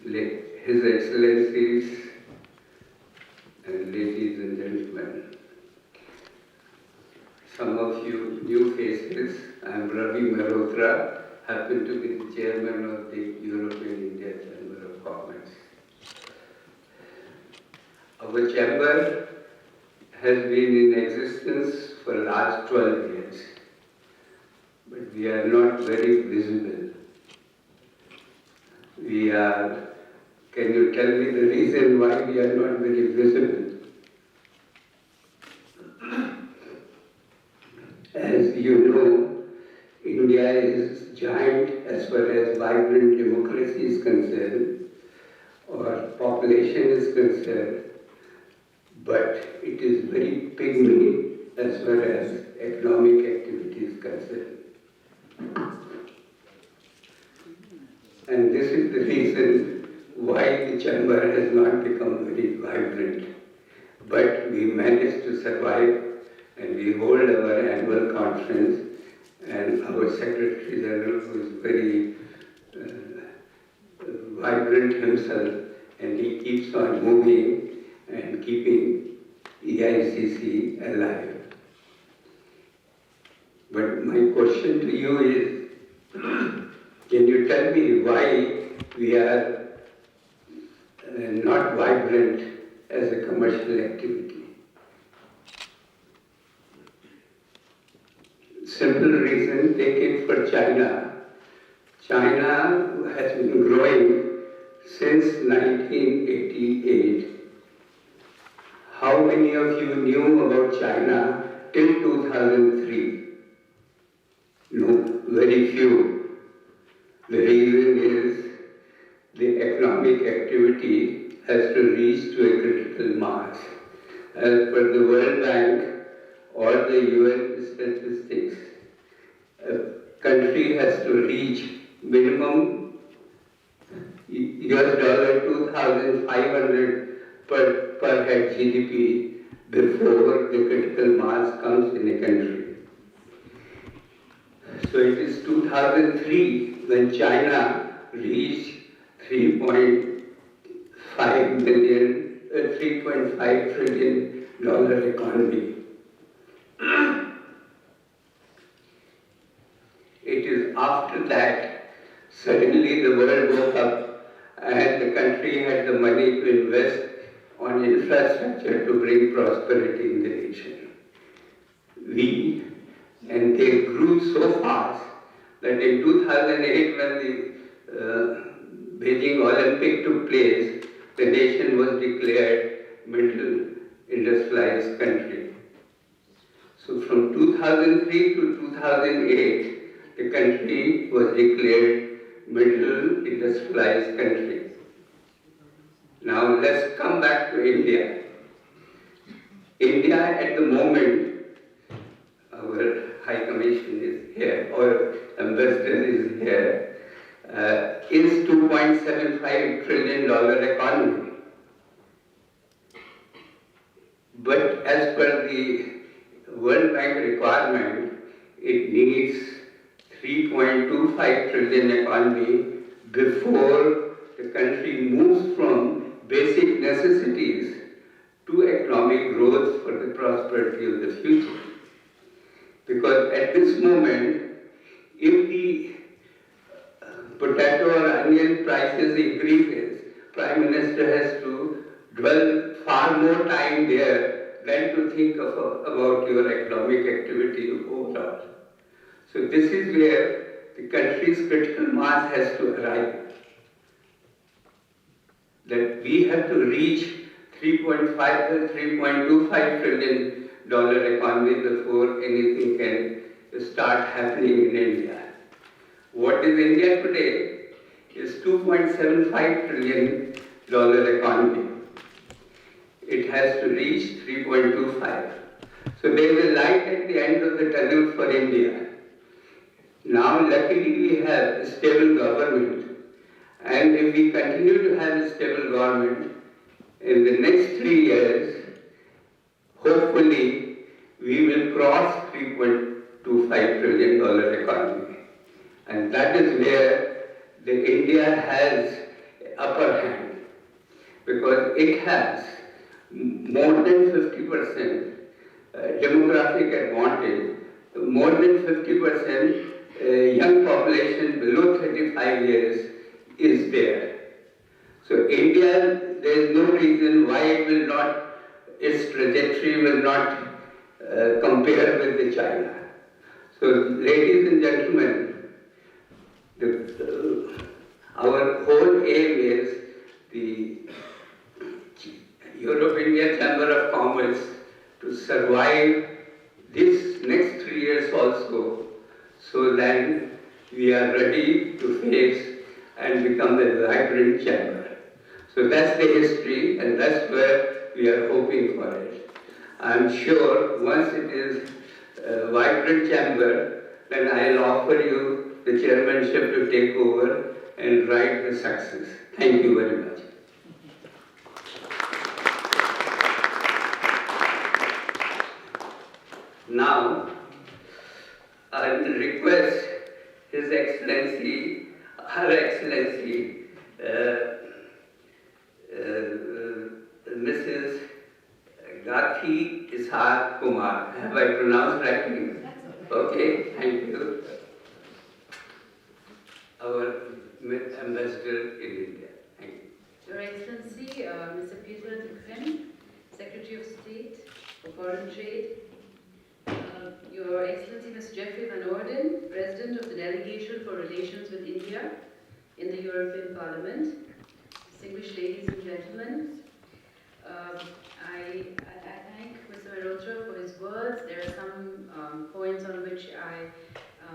His Excellencies and ladies and gentlemen, some of you new faces. I am Ravi Mehrotra, happen to be the chairman of the European India Chamber of Commerce. Our chamber has been in existence for the last 12 years, but we are not very visible. Can you tell me the reason why we are not very visible? As you know, India is giant as far as vibrant democracy is concerned, or population is concerned, but it is very pygmy as far as economic activity is concerned. And this is the reason why the chamber has not become very vibrant. But we managed to survive, and we hold our annual conference, and our Secretary General, who is very vibrant himself, and he keeps on moving and keeping Eicc alive. But my question to you is, can you tell me why we are not vibrant as a commercial activity? Simple reason, take it for China. China has been growing since 1988. How many of you knew about China till 2003? No, very few. The reason is the economic activity has to reach to a critical mass. As per the World Bank or the UN statistics, a country has to reach minimum US $2,500 per head GDP before the critical mass comes in a country. So it is 2003 when China reached 3.5 trillion economy. It is after that, suddenly the world woke up and the country had the money to invest on infrastructure to bring prosperity in the nation. And they grew so fast that in 2008, when the Beijing Olympic took place, the nation was declared middle industrialized country. So from 2003 to 2008, the country was declared middle industrialized country. Now let's come back to India. India at the moment, our High Commission is here, or Ambassador is here, is $2.75 trillion economy. But as per the World Bank requirement, it needs 3.25 trillion economy before the country moves from basic necessities to economic growth for the prosperity of the future. Because at this moment, if the potato or onion prices increases, Prime Minister has to dwell far more time there than to think about your economic activity overall. So this is where the country's critical mass has to arrive. That we have to reach 3.25 trillion economy before anything can start happening in India. What is India today is $2.75 trillion economy. It has to reach 3.25. So there is a light at the end of the tunnel for India. Now luckily we have a stable government, and if we continue to have a stable government, in the next 3 years, hopefully, we will cross $3.25 trillion economy. And that is where India has upper hand because it has more than 50% demographic advantage, more than 50% young population below 35 years is there. So India, there is no reason why it will not, its trajectory will not compare with the China. So ladies and gentlemen, our whole aim is the Europe-India Chamber of Commerce to survive this next 3 years also, so that we are ready to face and become a vibrant chamber. So that's the history, and that's where we are hoping for it. I'm sure once it is a vibrant chamber, then I'll offer you the chairmanship to take over and write the success. Thank you very much. Now, I will request His Excellency, Her Excellency, Mrs. Gaitri Issar Kumar. Have I pronounced rightly? Okay, thank you. Our ambassador in India. Thank you. Your Excellency, Mr. Pieter, Crem, Secretary of State for Foreign Trade. Your Excellency, Mr. Geoffrey van Orden, President of the Delegation for Relations with India in the European Parliament. Distinguished ladies and gentlemen, I thank Mr. Mehrotra for his words. There are some points on which I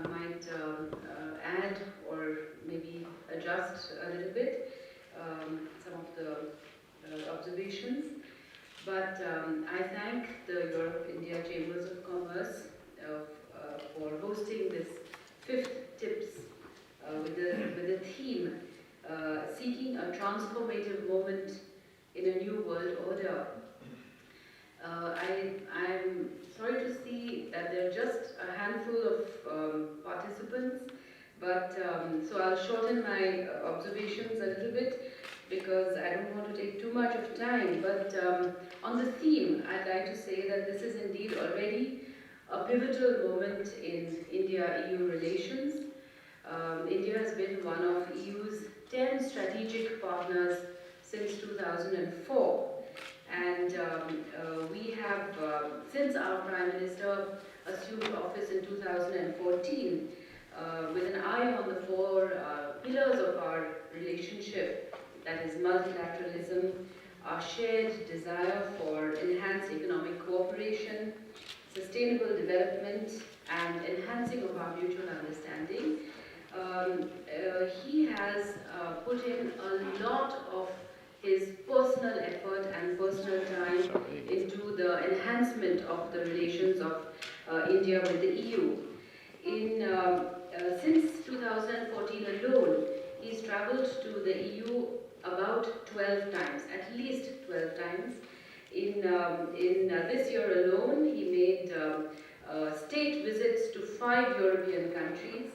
might add or maybe adjust a little bit some of the observations. But I thank the Europe-India Chambers of Commerce for hosting this 5th TIPS with the theme Seeking a Transformative Moment in a New World Order. I'm sorry to see that there are just a handful of participants, but so I'll shorten my observations a little bit because I don't want to take too much of time. But on the theme, I'd like to say that this is indeed already a pivotal moment in India-EU relations. India has been one of EU's 10 strategic partners since 2004. And we have, since our Prime Minister assumed office in 2014, with an eye on the 4 pillars of our relationship, that is multilateralism, our shared desire for enhanced economic cooperation, sustainable development, and enhancing of our mutual understanding. He has put in a lot of his personal effort and personal time into the enhancement of the relations of India with the EU. Since 2014 alone, he's traveled to the EU about 12 times, at least 12 times. In this year alone, he made state visits to 5 European countries,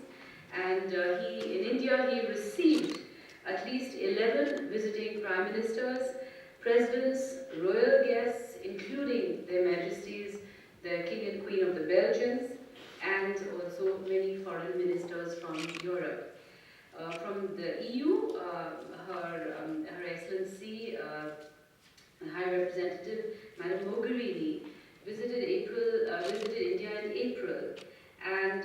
and in India he received at least 11 visiting prime ministers, presidents, royal guests, including their majesties, the King and Queen of the Belgians, and also many foreign ministers from Europe. From the EU, Her Excellency, High Representative Madam Mogherini visited India in April, and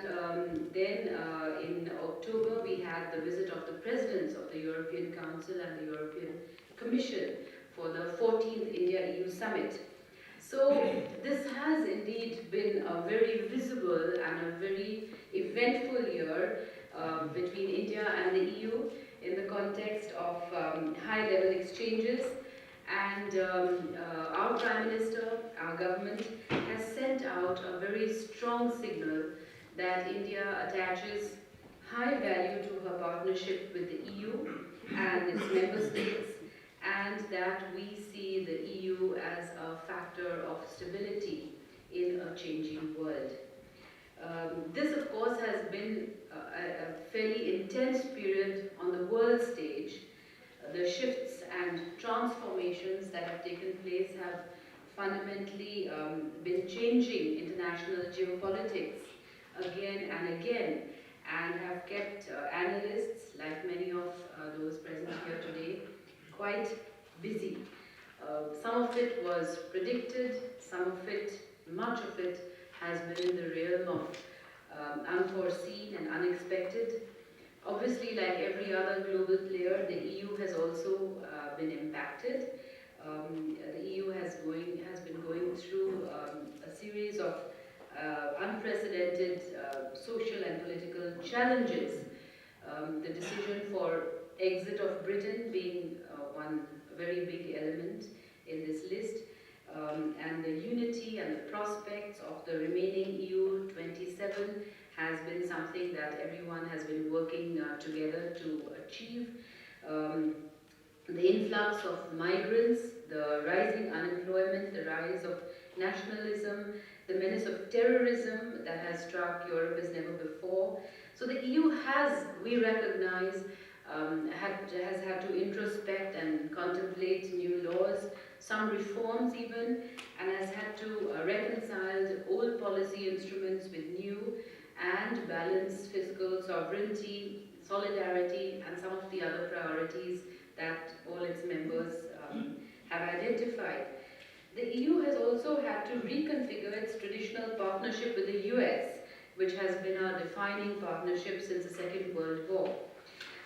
then in October we had the visit of the presidents of the European Council and the European Commission for the 14th India-EU Summit. So this has indeed been a very visible and a very eventful year between India and the EU in the context of high-level exchanges. And our Prime Minister, our government, has sent out a very strong signal that India attaches high value to her partnership with the EU and its member states, and that we see the EU as a factor of stability in a changing world. This, of course, has been a fairly intense period on the world stage. The shift transformations that have taken place have fundamentally been changing international geopolitics again and again, and have kept analysts, like many of those present here today, quite busy. Some of it was predicted, much of it has been in the realm of unforeseen and unexpected. Obviously, like every other global player, the EU has also been impacted. The EU has been going through a series of unprecedented social and political challenges. The decision for exit of Britain being one very big element in this list, and the unity and the prospects of the remaining EU 27 has been something that everyone has been working together to achieve. The influx of migrants, the rising unemployment, the rise of nationalism, the menace of terrorism that has struck Europe as never before. So the EU has, we recognize, has had to introspect and contemplate new laws, some reforms even, and has had to reconcile old policy instruments with new and balance fiscal sovereignty, solidarity, and some of the other priorities that all its members have identified. The EU has also had to reconfigure its traditional partnership with the US, which has been our defining partnership since the Second World War.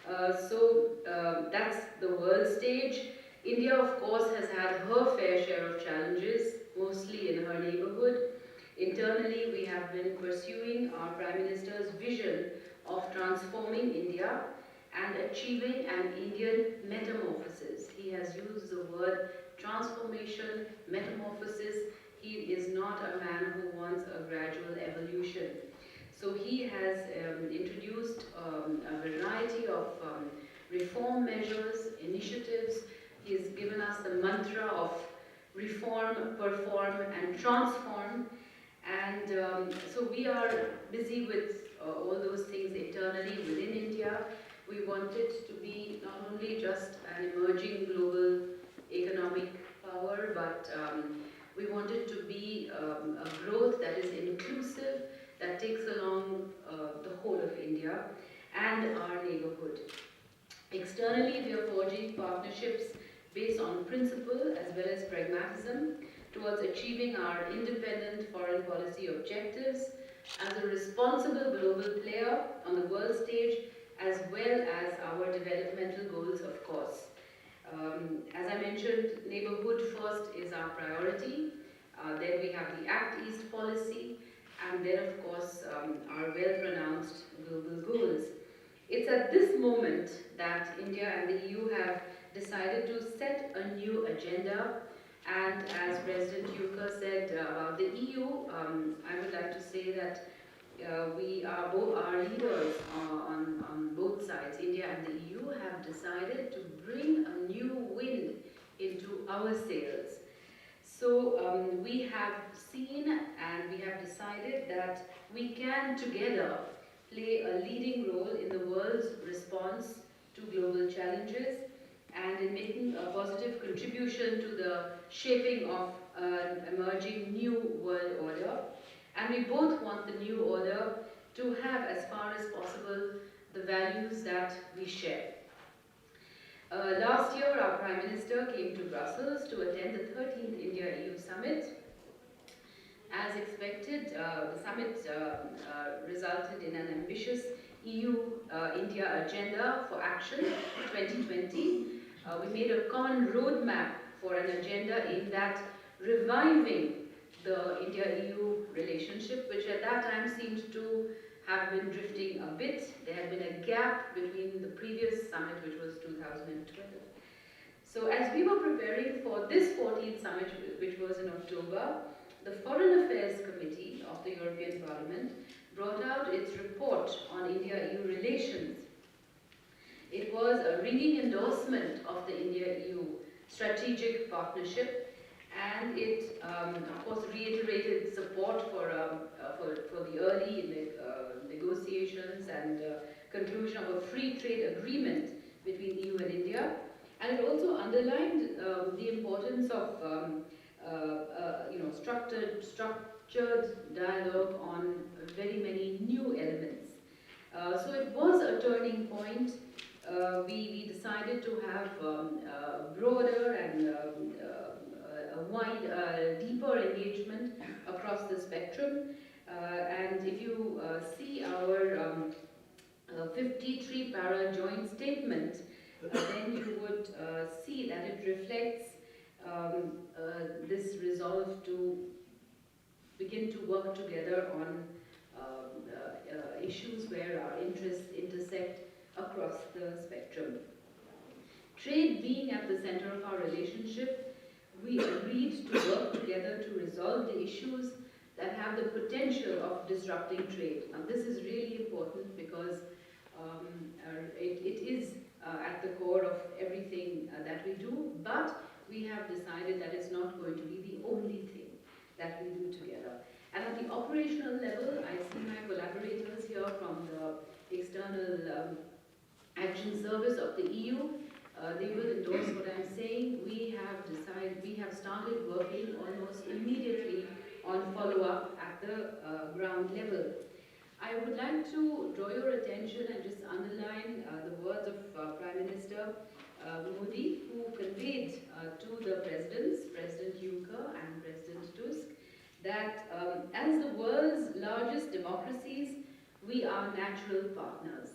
That's the world stage. India, of course, has had her fair share of challenges, mostly in her neighborhood. Internally, we have been pursuing our Prime Minister's vision of transforming India and achieving an Indian metamorphosis. He has used the word transformation, metamorphosis. He is not a man who wants a gradual evolution. So he has introduced a variety of reform measures, initiatives. He has given us the mantra of reform, perform, and transform. And so we are busy with all those things internally within India. We want it to be not only just an emerging global economic power, but we want it to be a growth that is inclusive, that takes along the whole of India and our neighborhood. Externally, we are forging partnerships based on principle as well as pragmatism towards achieving our independent foreign policy objectives as a responsible global player on the world stage, as well as our developmental goals, of course. As I mentioned, neighborhood first is our priority. Then we have the Act East policy, and then, of course, our well-pronounced global goals. It's at this moment that India and the EU have decided to set a new agenda. And as President Juncker said about the EU, I would like to say that we are our leaders on both sides, India and the EU, have decided to bring a new wind into our sails. So we have seen and we have decided that we can together play a leading role in the world's response to global challenges and in making a positive contribution to the shaping of an emerging new world order. And we both want the new order to have, as far as possible, the values that we share. Last year, our Prime Minister came to Brussels to attend the 13th India-EU Summit. As expected, the summit resulted in an ambitious EU-India Agenda for Action 2020. We made a common roadmap for an agenda aimed at reviving the India-EU relationship, which at that time seemed to have been drifting a bit. There had been a gap between the previous summit, which was 2012. So as we were preparing for this 14th summit, which was in October, the Foreign Affairs Committee of the European Parliament brought out its report on India-EU relations. It was a ringing endorsement of the India-EU strategic partnership, and it, of course, reiterated support for the early negotiations and conclusion of a free trade agreement between EU and India. And it also underlined the importance of structured dialogue on very many new elements. So it was a turning point. We decided to have broader and a wide, deeper engagement across the spectrum. And if you see our 53 para joint statement, then you would see that it reflects this resolve to begin to work together on issues where our interests intersect across the spectrum. Trade being at the center of our relationship, we agreed to work together to resolve the issues that have the potential of disrupting trade. Now this is really important because it is at the core of everything that we do, but we have decided that it's not going to be the only thing that we do together. And at the operational level, I see my collaborators here from the External Action Service of the EU. They will endorse what I'm saying. We have started working almost immediately on follow-up at the ground level. I would like to draw your attention and just underline the words of Prime Minister Modi, who conveyed to the presidents, President Juncker and President Tusk, that as the world's largest democracies, we are natural partners.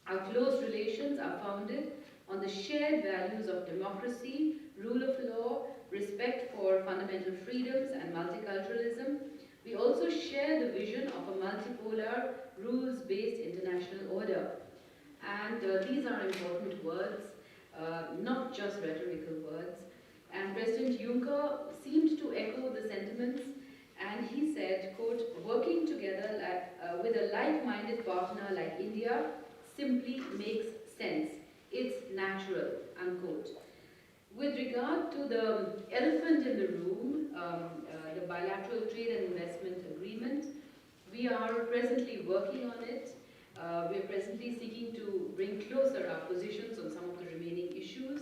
Our close relations are founded on the shared values of democracy, rule of law, respect for fundamental freedoms and multiculturalism. We also share the vision of a multipolar, rules-based international order. And these are important words, not just rhetorical words. And President Juncker seemed to echo the sentiments, and he said, quote, "Working together with a like-minded partner like India simply makes sense. It's natural," unquote. With regard to the elephant in the room, the bilateral trade and investment agreement, we are presently working on it. We are presently seeking to bring closer our positions on some of the remaining issues.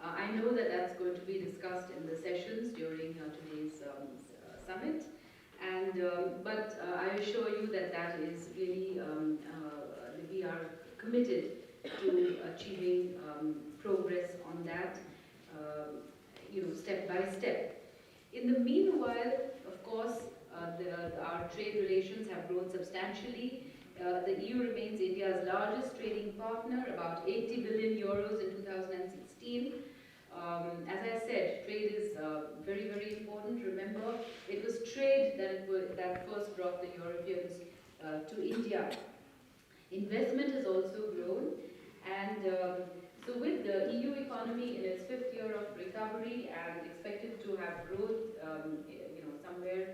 I know that that's going to be discussed in the sessions during today's summit, and but I assure you that that is really, we are committed to achieving progress on that, step by step. In the meanwhile, of course, our trade relations have grown substantially. The EU remains India's largest trading partner, about 80 billion euros in 2016. As I said, trade is very, very important. Remember, it was trade that first brought the Europeans to India. Investment has also grown, and so with the EU economy in its 5th year of recovery and expected to have growth, somewhere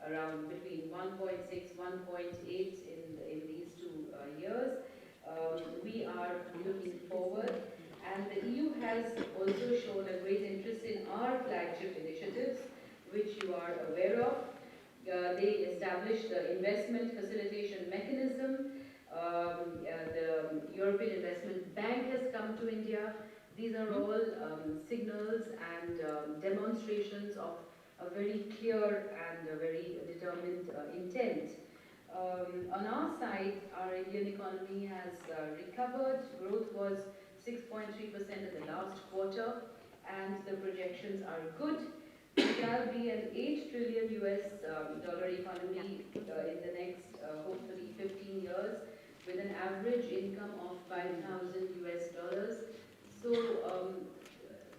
around between 1.6, 1.8 in these 2 years, we are looking forward. And the EU has also shown a great interest in our flagship initiatives, which you are aware of. They established the investment facilitation mechanism. The European Investment Bank has come to India. These are all signals and demonstrations of a very clear and a very determined intent. On our side, our Indian economy has recovered. Growth was 6.3% in the last quarter, and the projections are good. It shall be an $8 trillion dollar economy in the next, hopefully, 15 years, with an average income of $5,000 US. So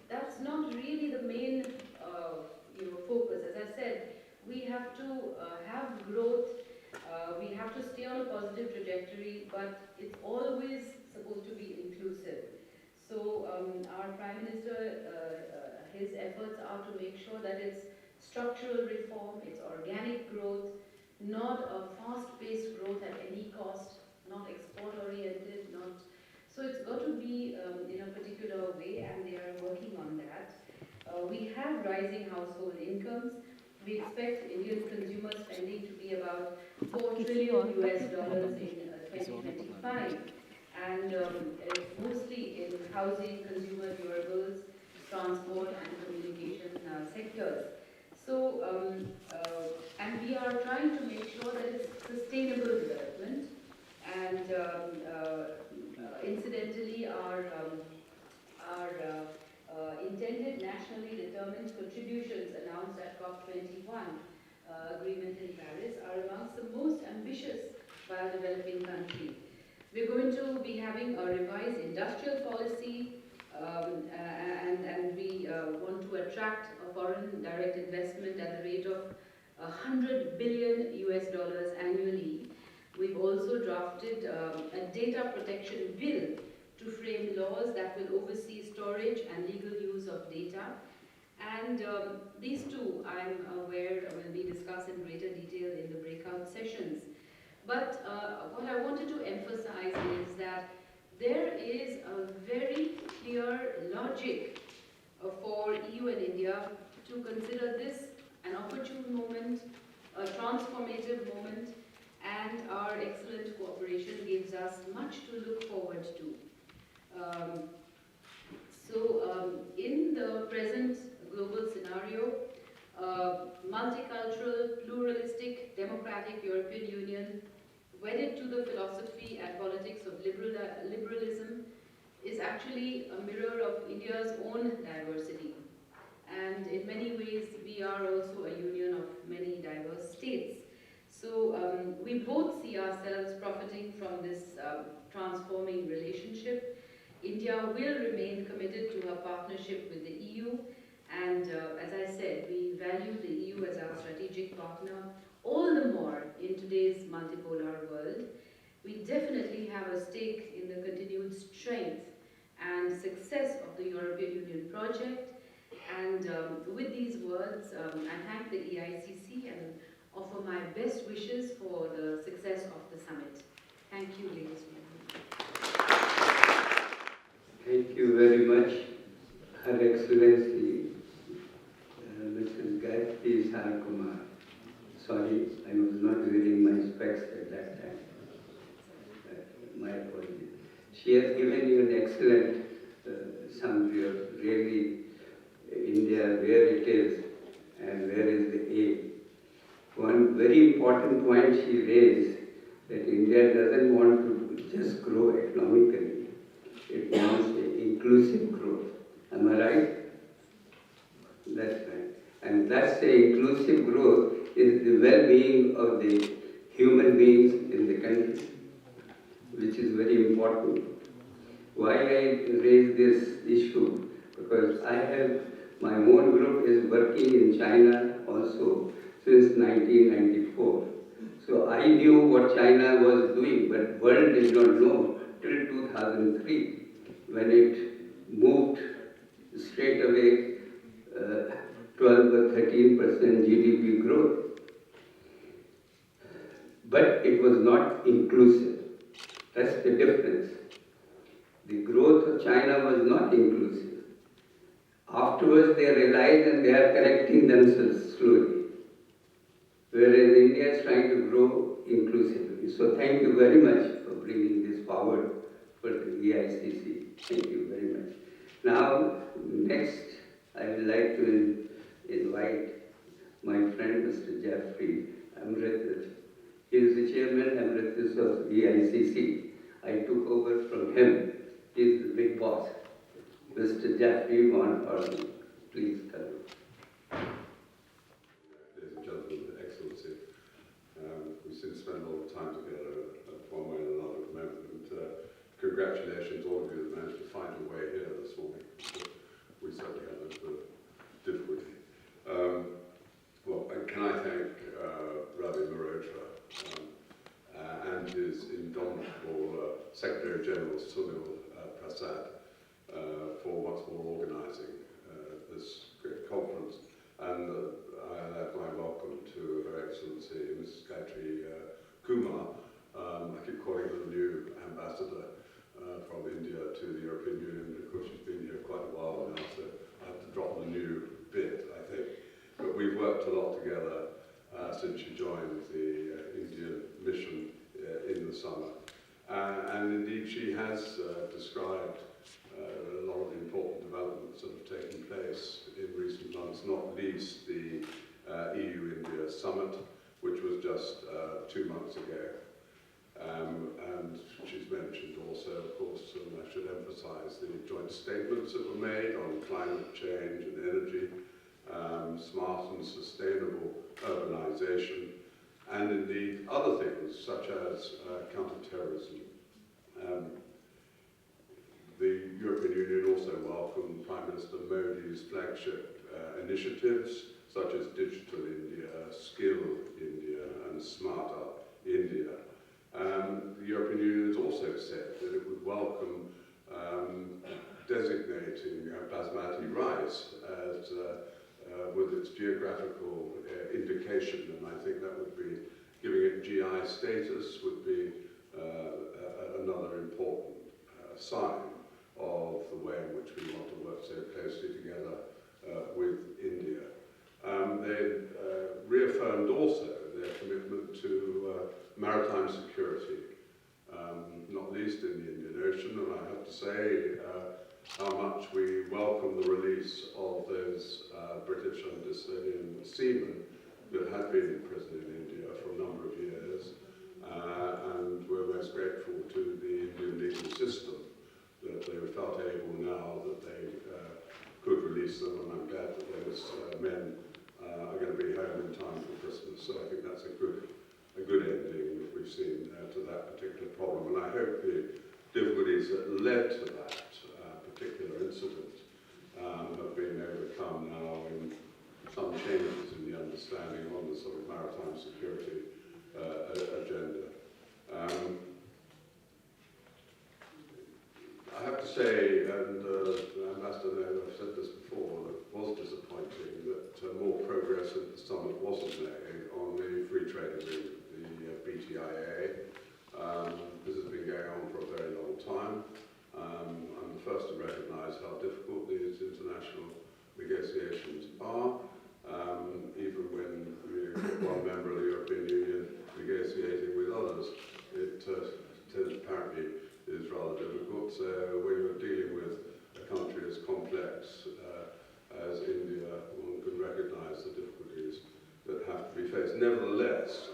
that's not really the main focus. As I said, we have to have growth. We have to stay on a positive trajectory, but it's always supposed to be inclusive. So our Prime Minister, his efforts are to make sure that it's structural reform, it's organic growth, not a fast-paced growth at any cost, not export-oriented, not. So it's got to be in a particular way, and they are working on that. We have rising household incomes. We expect Indian consumer spending to be about $4 trillion US in 2025, and mostly in housing, consumer durables, our intended nationally determined contributions announced at COP21 agreement in Paris are amongst the most ambitious by a developing country. We're going to be having a revised industrial policy, and we want to attract a foreign direct investment at the rate of $100 billion US annually. We've also drafted a data protection bill to frame laws that will oversee storage and legal use of data. And these two, I'm aware, will be discussed in greater detail in the breakout sessions. But what I wanted to emphasize is that there is a very clear logic for EU and India to consider this an opportune moment, a transformative moment, and our excellent cooperation gives us much to look forward to. In the present global scenario, multicultural, pluralistic, democratic European Union, wedded to the philosophy and politics of liberalism, is actually a mirror of India's own diversity. And in many ways, we are also a union of many diverse states. So we both see ourselves profiting from this transforming relationship. India will remain committed to her partnership with the EU, and as I said, we value the EU as our strategic partner, all the more in today's multipolar world. We definitely have a stake in the continued strength and success of the European Union project. And with these words, I thank the EICC and offer my best wishes for the success of the summit. Thank you, ladies and gentlemen. Thank you very much, Her Excellency, Mrs. Gaitri Issar Kumar. Sorry, I was not wearing my specs at that time. My apologies. She has given you an excellent summary of really India, where it is and where is the aim. One very important point she raised, that India doesn't want to just grow economically. It wants inclusive growth. Am I right? That's right. And that's the inclusive growth is the well-being of the human beings in the country, which is very important. Why I raise this issue? Because my own group is working in China also since 1994. So I knew what China was doing, but world did not know till 2003, when it moved straight away 12 or 13% GDP growth. But it was not inclusive. That's the difference. The growth of China was not inclusive. Afterwards, they realized and they are correcting themselves slowly. Whereas India is trying to grow inclusively. So thank you very much for bringing this forward for the EICC. Thank you very much. Now, next, I would like to invite my friend, Mr. Geoffrey. He is the chairman emeritus of EICC. I took over from him. He is the big boss. Mr. Geoffrey von Orden, please come. Ladies and gentlemen, Excellency, we seem to spend a lot of time together one way or another at the moment, and congratulations all of you that managed to find your way here this morning. We certainly had a bit of difficulty. Well, can I thank Ravi Mehrotra and his indomitable Secretary General Sunil Prasad for once more organising this great conference, and I add my welcome to Her Excellency Mrs. Gaitri Kumar. I keep calling her the new ambassador from India to the European Union, but of course she's been here quite a while now, so I have to drop the new bit, I think. But we've worked a lot together since she joined the Indian mission in the summer. And indeed she has described a lot of the important developments that have taken place in recent months, not least the EU-India summit, which was just 2 months ago. And and she's mentioned also, of course, and I should emphasize the joint statements that were made on climate change and energy, smart and sustainable urbanization, and indeed other things such as counterterrorism. The European Union also welcomed Prime Minister Modi's flagship initiatives such as Digital India, Skill India, and Smart Up India. The European Union has also said that it would welcome designating basmati rice as with its geographical indication, and I think that would be, giving it GI status would be another important sign of the way in which we want to work so closely together with India. They reaffirmed also their commitment to maritime security, not least in the Indian Ocean, and I have to say how much we welcome the release of those British and Estonian seamen that had been in prison in India for a number of years, and we're most grateful to the Indian legal system that they felt able now that they could release them, and I'm glad that those men are going to be home in time for Christmas. So I think that's a good ending that we've seen to that particular problem, and I hope the difficulties that led to that particular incident have been overcome now in some changes in the understanding on the sort of maritime security agenda. I have to say, and Ambassador, I've said this before, that it was disappointing that more progress at the summit wasn't made on the free trade agreement, the BTIA. This has been going on for a very long time. I'm the first to recognise how difficult these international negotiations are, even when we've got one member of the European Union negotiating with others. It apparently is rather difficult. So when you're dealing with a country as complex as India, one can recognise the difficulties that have to be faced. Nevertheless,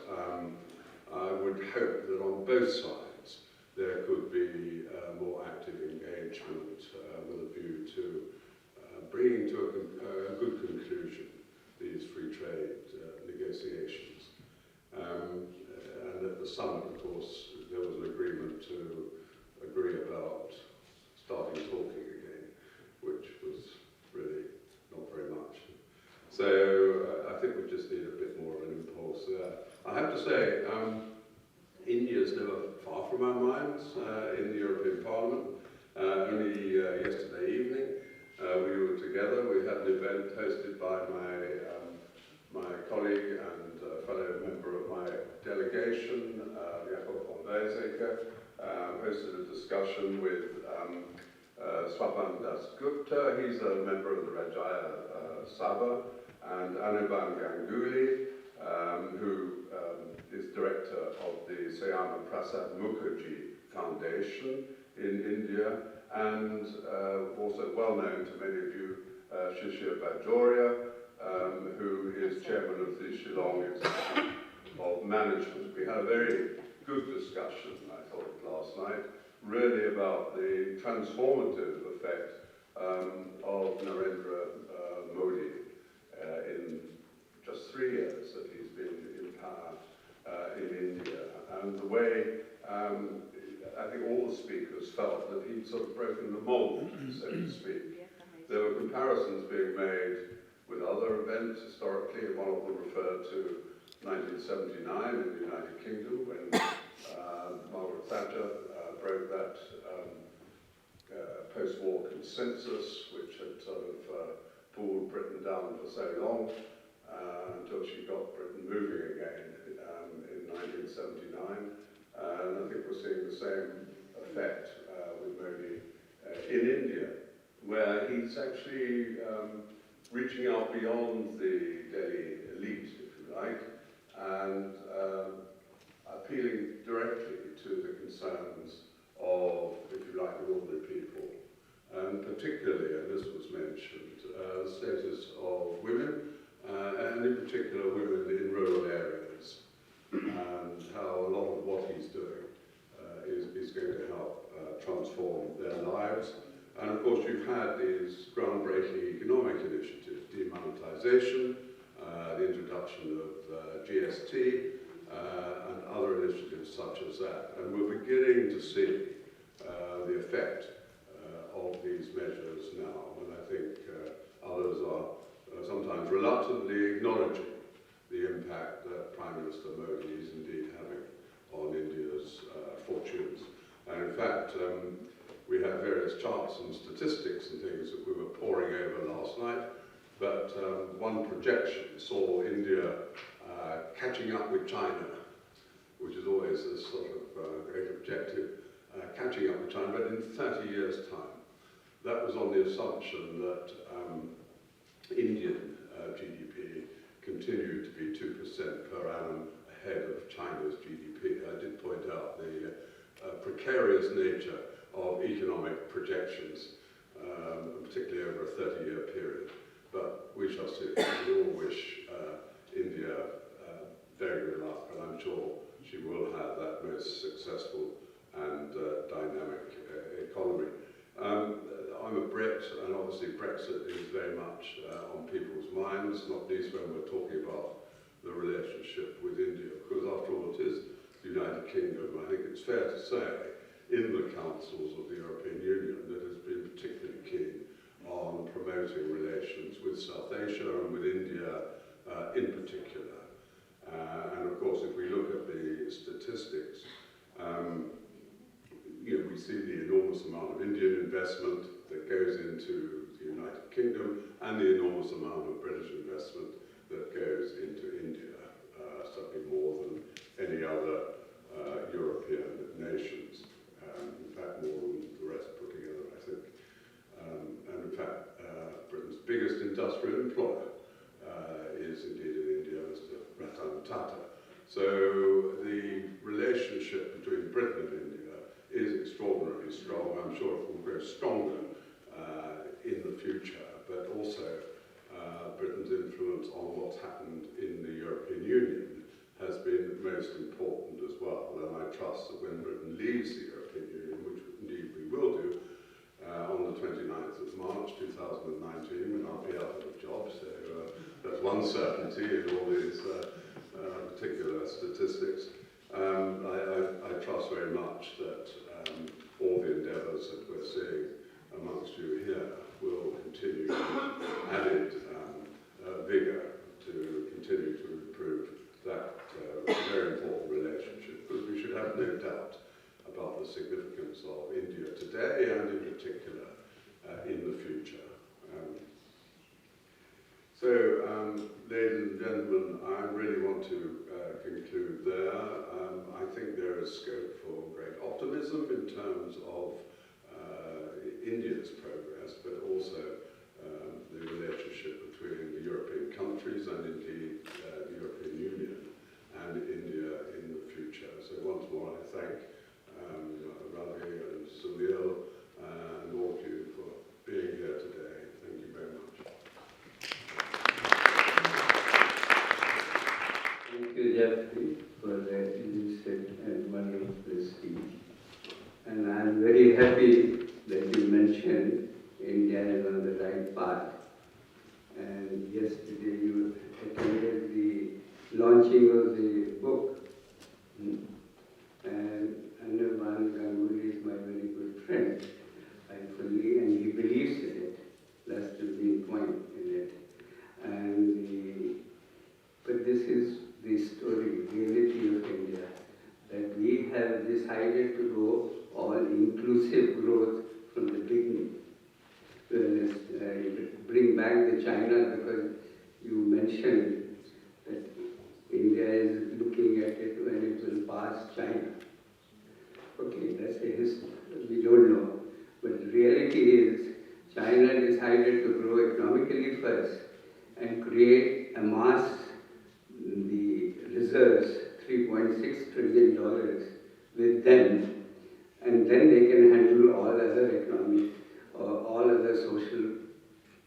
I would hope that on both sides there could be more active engagement with a view to bringing to a good conclusion these free trade negotiations. And at the summit, of course, there was an agreement to agree about starting talking again, which was really not very much. So I think we just need a bit more of an impulse there. I have to say, India's never far from our minds in the European Parliament. Only yesterday evening we were together. We had an event hosted by my colleague and fellow member of my delegation, Eicc, hosted a discussion with Swapan Dasgupta. He's a member of the Rajaya Sabha, and Anubhav Ganguly, who is director of the Syama Prasad Mukherjee Foundation in India, and also well known to many of you, Shishir Bajoria, who is chairman of the Shillong Institute of Management. We had a very good discussion, I thought, last night, really about the transformative effect of Narendra Modi in just 3 years that he's been in power in India, and the way I think all the speakers felt that he'd sort of broken the mold, so to speak. There were comparisons being made with other events historically. One of them referred to 1979 in the United Kingdom when Margaret Thatcher broke that post-war consensus which had sort of pulled Britain down for so long until she got Britain moving again in 1979. And I think we're seeing the same effect with Modi in India, where he's actually reaching out beyond the Delhi elite, if you like, and appealing directly to the concerns of, if you like, ordinary people, and particularly, and this was mentioned, the status of women, and in particular women in rural areas, and how a lot of what he's doing is globalization, the introduction of GST, and other initiatives such as that. And we're beginning to see the effect of these measures now, and I think others are sometimes reluctantly acknowledging the impact that Prime Minister Modi is indeed having on India's fortunes. And in fact, we had various charts and statistics and things that we were poring over last night, but one projection saw India catching up with China, which is always this sort of great objective, catching up with China, but in 30 years' time. That was on the assumption that Indian GDP continued to be 2% per annum ahead of China's GDP. I did point out the precarious nature of economic projections, particularly over a 30-year period. But we shall see. We all wish India very good luck, and I'm sure she will have that most successful and dynamic economy. I'm a Brit, and obviously Brexit is very much on people's minds, not least when we're talking about the relationship with India, because after all it is the United Kingdom. I think it's fair to say in the councils of the European Union that has been particularly keen on promoting relations with South Asia and with India in particular. And of course, if we look at the statistics, we see the enormous amount of Indian investment that goes into the United Kingdom and the enormous amount of British investment that goes into India, certainly more than any other European nations. In fact, more than the rest put together, I think. And in fact, Britain's biggest industrial employer is indeed in India, Mr. Ratan Tata. So the relationship between Britain and India is extraordinarily strong. I'm sure it will grow stronger in the future, but also Britain's influence on what's happened in the European Union has been most important as well. And I trust that when Britain leaves the European Union, which indeed we will do, on the 29th of March 2019, when I'll be out of a job, so that's one certainty in all these particular statistics. I trust very much that all the endeavours that we're seeing amongst you here will continue with added vigour to continue to improve that very important relationship, because we should have no doubt about the significance of India today and in particular in the future. Ladies and gentlemen, I really want to conclude there. I think there is scope for great optimism in terms of India's progress, but also the relationship between the European countries and indeed the European Union and India in the future. So once more I thank Ravi and Sunil and all of you for being here today. Thank you very much. Thank you, Geoffrey, for that illustrated and wonderful speech. And I'm very happy that you mentioned India is on the right path. And yesterday you attended the launching of the book. And Anirban Ganguly is my very good friend, thankfully, and he believes in it. That's the main point in it. But this is the story, reality of India, that we have decided to go all inclusive growth from the beginning. Bring back the China, because you mentioned that India is looking at it when it will pass China. Okay, that's a history. We don't know. But the reality is, China decided to grow economically first and amass the reserves, $3.6 trillion with them, and then they can handle all other economic or all other social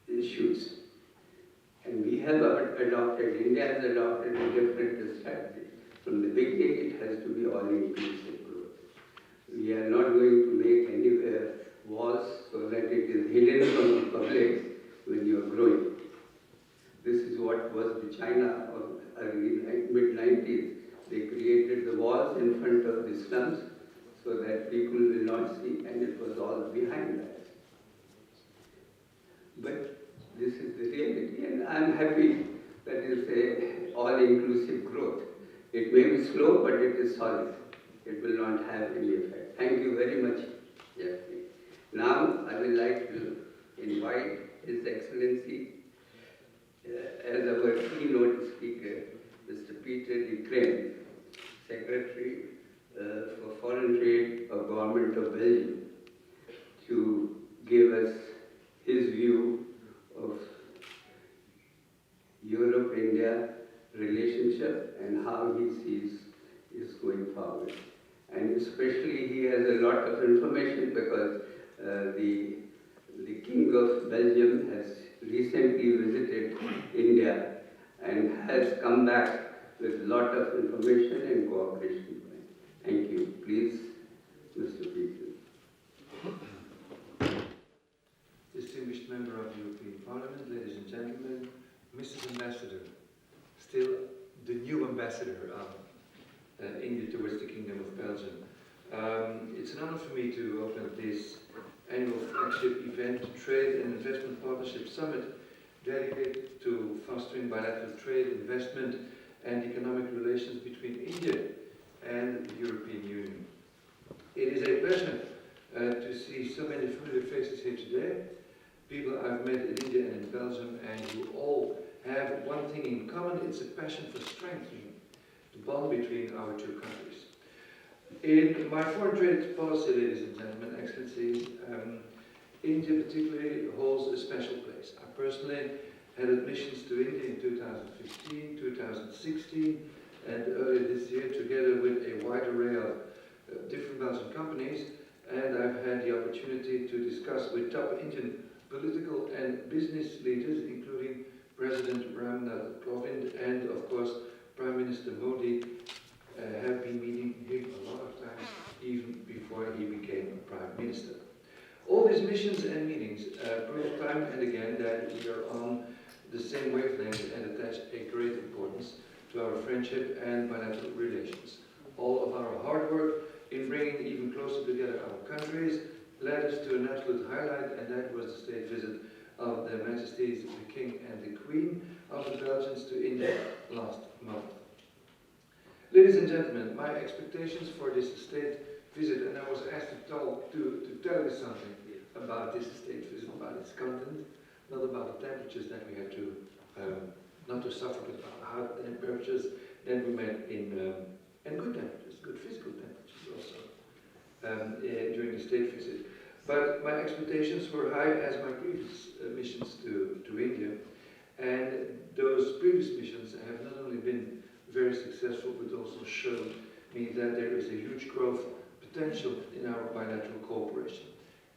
issues. And we have adopted, India has adopted a different strategy. From the beginning, it has to be all-inclusive growth. We are not going to make anywhere walls so that it is hidden from the public when you are growing. This is so that people will not see, and it was all behind that. But this is the reality, and I'm happy that it's a all-inclusive growth. It may be slow, but it is solid. It will not have any effect. Thank you very much, Geoffrey. Now, I would like to invite His Excellency as our keynote speaker, Mr. Pieter Crem, Secretary for Foreign Trade of Government of Belgium, to give us his view of Europe-India relationship and how he sees is going forward. And especially he has a lot of information because the King of Belgium has recently visited India and has come back with a lot of information and cooperation. Thank you. Please, Mr. Pieter. Distinguished member of the European Parliament, ladies and gentlemen, Mrs. Ambassador, still the new ambassador of India towards the Kingdom of Belgium. It's an honor for me to open this annual flagship event, Trade and Investment Partnership Summit, dedicated to fostering bilateral trade, investment, and economic relations between India and the European Union. It is a pleasure to see so many familiar faces here today, people I've met in India and in Belgium, and who all have one thing in common: it's a passion for strengthening the bond between our two countries. In my foreign trade policy, ladies and gentlemen, Excellencies, India particularly holds a special place. I personally had admissions to India in 2015, 2016, and earlier this year, together with a wide array of different Belgian companies, and I've had the opportunity to discuss with top Indian political and business leaders, including President Ram Nath Kovind and, of course, Prime Minister Modi. Have been meeting him a lot of times, even before he became a Prime Minister. All these missions and meetings prove time and again that we are on the same wavelength and attach a great importance to our friendship and bilateral relations. All of our hard work in bringing even closer together our countries led us to an absolute highlight, and that was the state visit of Their Majesties the King and the Queen of the Belgians to India last month. Ladies and gentlemen, my expectations for this state visit, and I was asked to tell you something about this state visit, about its content, not about the temperatures that we had to, not to suffer, but about hard temperatures that we met in, and good temperatures, good physical temperatures also, during the state visit. But my expectations were high as my previous missions to India, and those previous missions have not only been very successful, but also showed me that there is a huge growth potential in our bilateral cooperation.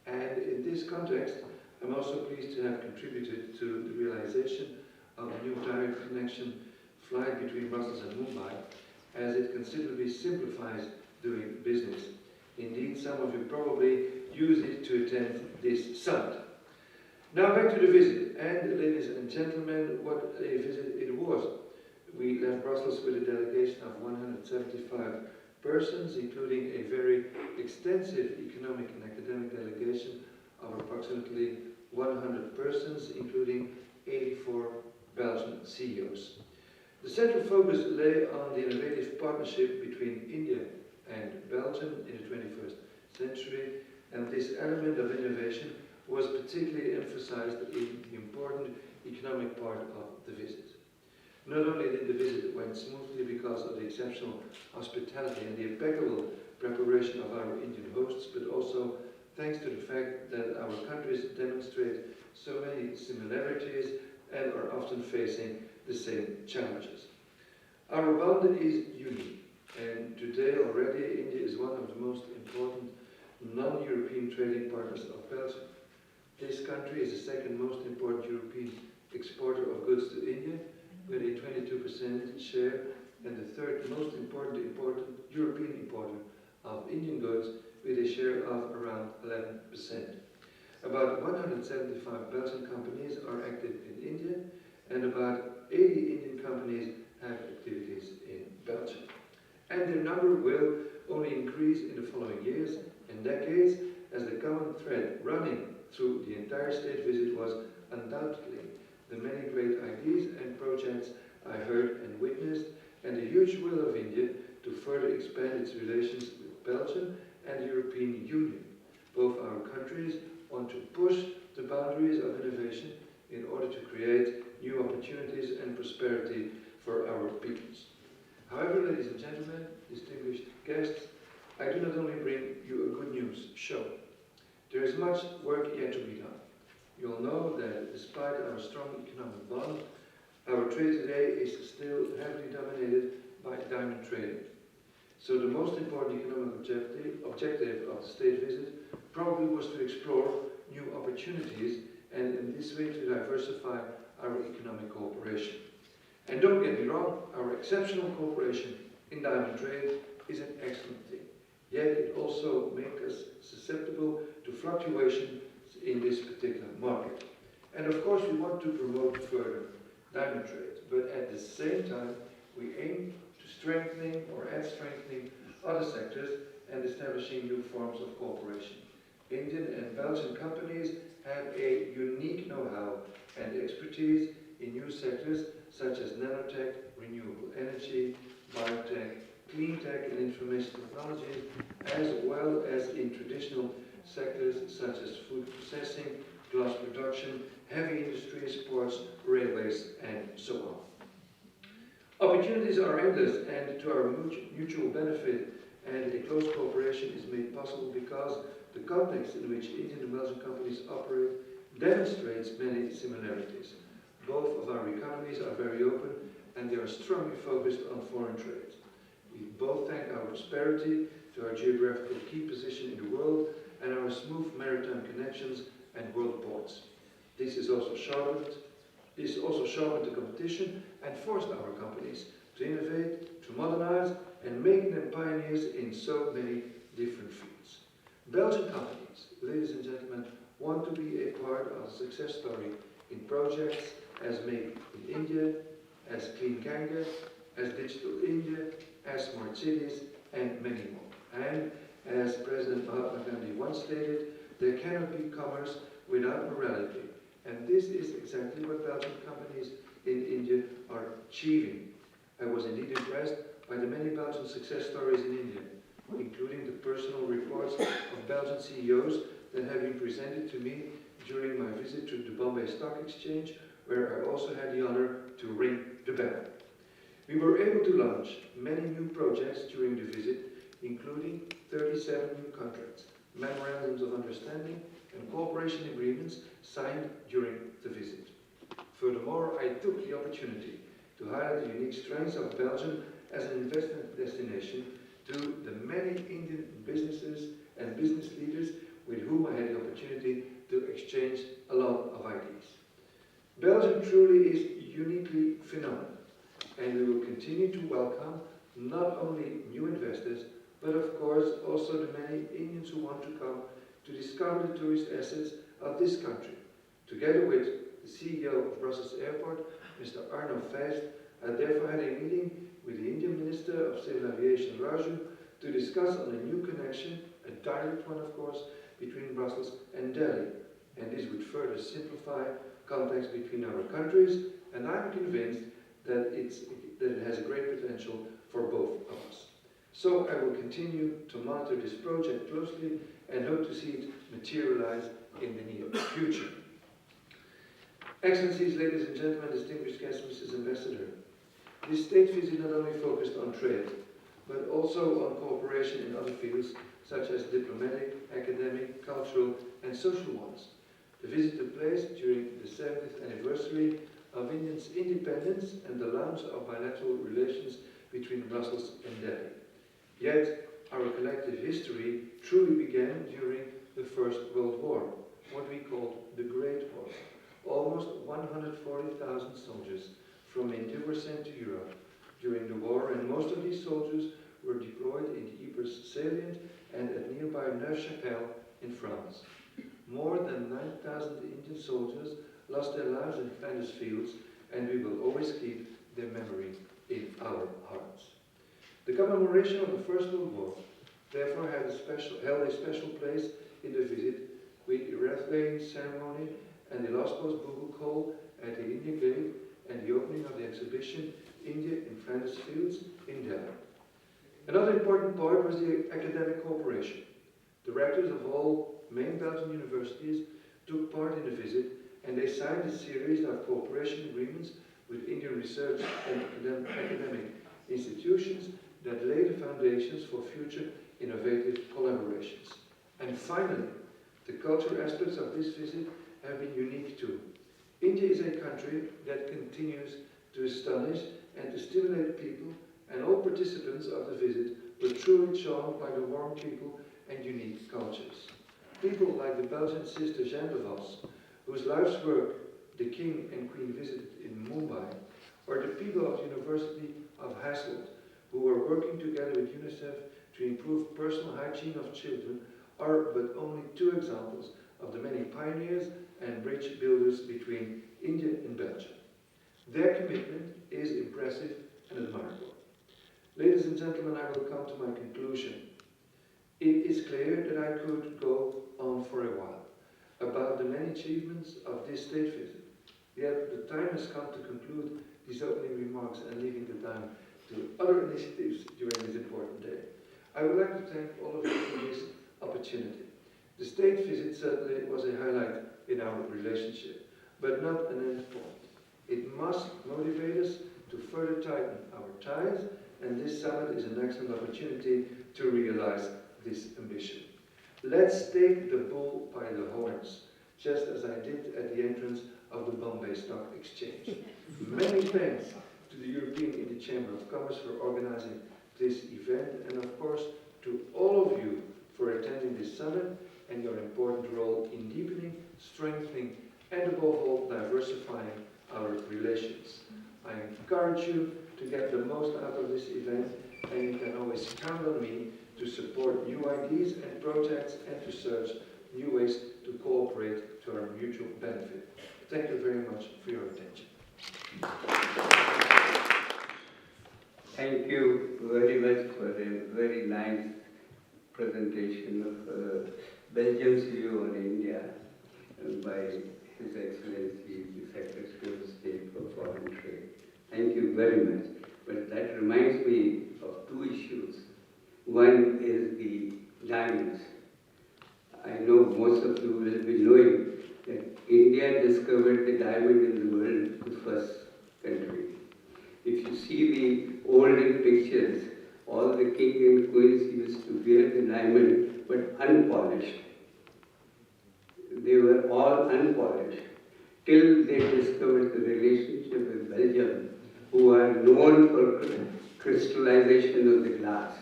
And in this context, I'm also pleased to have contributed to the realization of a new direct connection flight between Brussels and Mumbai, as it considerably simplifies doing business. Indeed, some of you probably use it to attend this summit. Now back to the visit, and ladies and gentlemen, what a visit it was. We left Brussels with a delegation of 175 persons, including a very extensive economic and academic delegation of approximately 100 persons, including 84 Belgian CEOs. The central focus lay on the innovative partnership between India and Belgium in the 21st century, and this element of innovation was particularly emphasized in the important economic part of the visit. Not only did the visit went smoothly because of the exceptional hospitality and the impeccable preparation of our Indian hosts, but also thanks to the fact that our countries demonstrate so many similarities and are often facing the same challenges. Our bond is unique, and today already India is one of the most important non-European trading partners of Belgium. This country is the second most important European exporter of goods to India, with a 22% share, and the third most important European importer of Indian goods, with a share of around 11%. About 175 Belgian companies are active in India, and about 80 Indian companies have activities in Belgium. And their number will only increase in the following years and decades, as the common thread running through the entire state visit was undoubtedly the many great ideas and projects I heard and witnessed, and the huge will of India to further expand its relations with Belgium and the European Union. Both our countries want to push the boundaries of innovation in order to create new opportunities and prosperity for our peoples. However, ladies and gentlemen, distinguished guests, I do not only bring you a good news show. There is much work yet to be done. You all know that despite our strong economic bond, our trade today is still heavily dominated by diamond trading. So the most important economic objective of the state visit probably was to explore new opportunities and in this way to diversify our economic cooperation. And don't get me wrong, our exceptional cooperation in diamond trade is an excellent thing. Yet it also makes us susceptible to fluctuations in this particular market. And of course we want to promote further diamond trade, but at the same time we aim to strengthening other sectors and establishing new forms of cooperation. Indian and Belgian companies have a unique know-how and expertise in new sectors such as nanotech, renewable energy, biotech, clean tech and information technology, as well as in traditional sectors such as food processing, glass production, heavy industry, sports, railways, and so on. Opportunities are endless and to our mutual benefit, and a close cooperation is made possible because the context in which Indian and Belgian companies operate demonstrates many similarities. Both of our economies are very open and they are strongly focused on foreign trade. We both thank our prosperity to our geographical key position in the world and our smooth maritime connections and world ports. This is also sharpened the competition and forced our companies to innovate, to modernize, and make them pioneers in so many different fields. Belgian companies, ladies and gentlemen, want to be a part of the success story in projects as Make in India, as Clean Ganga, as Digital India, as Smart Cities, and many more. And as President Mahatma Gandhi once stated, there cannot be commerce without morality. And this is exactly what Belgian companies in India are achieving. I was indeed impressed by the many Belgian success stories in India, including the personal reports of Belgian CEOs that have been presented to me during my visit to the Bombay Stock Exchange, where I also had the honor to ring the bell. We were able to launch many new projects during the visit, including 37 new contracts, memorandums of understanding, and cooperation agreements signed during the visit. Furthermore, I took the opportunity to highlight the unique strengths of Belgium as an investment destination to the many Indian businesses and business leaders with whom I had the opportunity to exchange a lot of ideas. Belgium truly is uniquely phenomenal, and we will continue to welcome not only new investors, but of course also the many Indians who want to come to discover the tourist assets of this country. Together with the CEO of Brussels Airport, Mr. Arno Feist, I therefore had a meeting with the Indian Minister of Civil Aviation, Raju, to discuss on a new connection, a direct one of course, between Brussels and Delhi. And this would further simplify contacts between our countries, and I'm convinced that it has a great potential for both of us. So I will continue to monitor this project closely and hope to see it materialize in the near future. Excellencies, ladies and gentlemen, distinguished guests, Mrs. Ambassador, this state visit not only focused on trade, but also on cooperation in other fields such as diplomatic, academic, cultural, and social ones. The visit took place during the 70th anniversary of India's independence and the launch of bilateral relations between Brussels and Delhi. Yet, our collective history truly began during the First World War, what we called the Great War. Almost 140,000 soldiers from India were sent to Europe during the war, and most of these soldiers were deployed in the Ypres salient and at nearby Neuve-Chapelle in France. More than 9,000 Indian soldiers lost their lives in Flanders fields, and we will always keep their memory in our hearts. The commemoration of the First World War therefore held a special place in the visit with the wreath-laying ceremony and the last post bugle call at the India Gate and the opening of the exhibition India in Flanders Fields in Delhi. Another important part was the academic cooperation. The rectors of all main Belgian universities took part in the visit, and they signed a series of cooperation agreements with Indian research and academic institutions that lay the foundations for future innovative collaborations. And finally, the cultural aspects of this visit have been unique too. India is a country that continues to astonish and to stimulate people, and all participants of the visit were truly charmed by the warm people and unique cultures. People like the Belgian sister Jeanne de Vos, whose life's work the King and Queen visited in Mumbai, or the people of the University of Hasselt, who were working together with UNICEF to improve personal hygiene of children, are but only two examples of the many pioneers and bridge builders between India and Belgium. Their commitment is impressive and admirable. Ladies and gentlemen, I will come to my conclusion. It is clear that I could go on for a while about the many achievements of this state visit. Yet the time has come to conclude these opening remarks and leaving the time to other initiatives during this important day. I would like to thank all of you for this opportunity. The state visit certainly was a highlight in our relationship, but not an end point. It must motivate us to further tighten our ties, and this summit is an excellent opportunity to realize this ambition. Let's take the bull by the horns, just as I did at the entrance of the Bombay Stock Exchange. Many thanks to the European Indian Chamber of Commerce for organizing this event, and of course to all of you for attending this summit and your important role in deepening, strengthening, and above all, diversifying our relations. I encourage you to get the most out of this event, and you can always count on me to support new ideas and projects and to search new ways to cooperate to our mutual benefit. Thank you very much for your attention. Thank you very much for a very nice presentation of Belgium's view on India by His Excellency, the Secretary of State for Foreign Trade. Thank you very much. But that reminds me of two issues. One is the diamonds. I know most of you will be knowing that India discovered the diamond in the world, the first country. If you see the olden pictures, all the king and queens used to wear the diamond, but unpolished. They were all unpolished, till they discovered the relationship with Belgium, who are known for crystallization of the glass.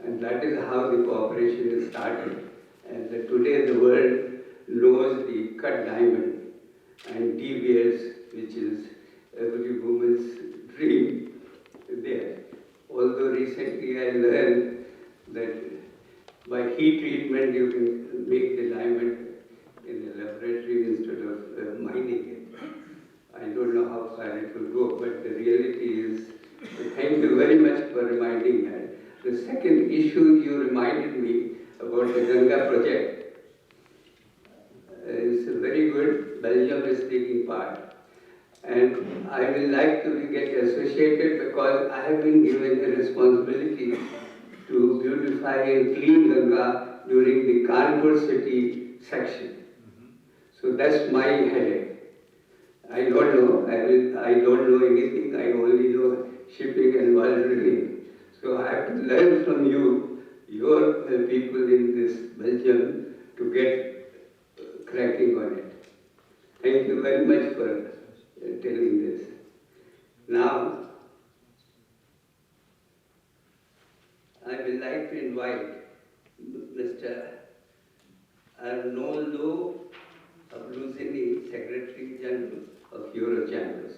And that is how the cooperation is started. And today the world knows the cut diamond and DBS, which is every woman's dream there. Although recently I learned that by heat treatment you can make the diamond in the laboratory instead of mining it. I don't know how far it will go, but the reality is, thank you very much for reminding that. The second issue you reminded me about the Ganga project. It's very good. Belgium is taking part. And I will like to get associated because I have been given the responsibility to beautify and clean Ganga during the Kanpur city section. So that's my headache. I don't know. I don't know anything. I only know shipping and oil drilling. So I have to learn from you, your people in this Belgium, to get cracking on it. Thank you very much for telling this. Now, I would like to invite Mr. Arnoldo Abruzini, Secretary General of Euro Chambers.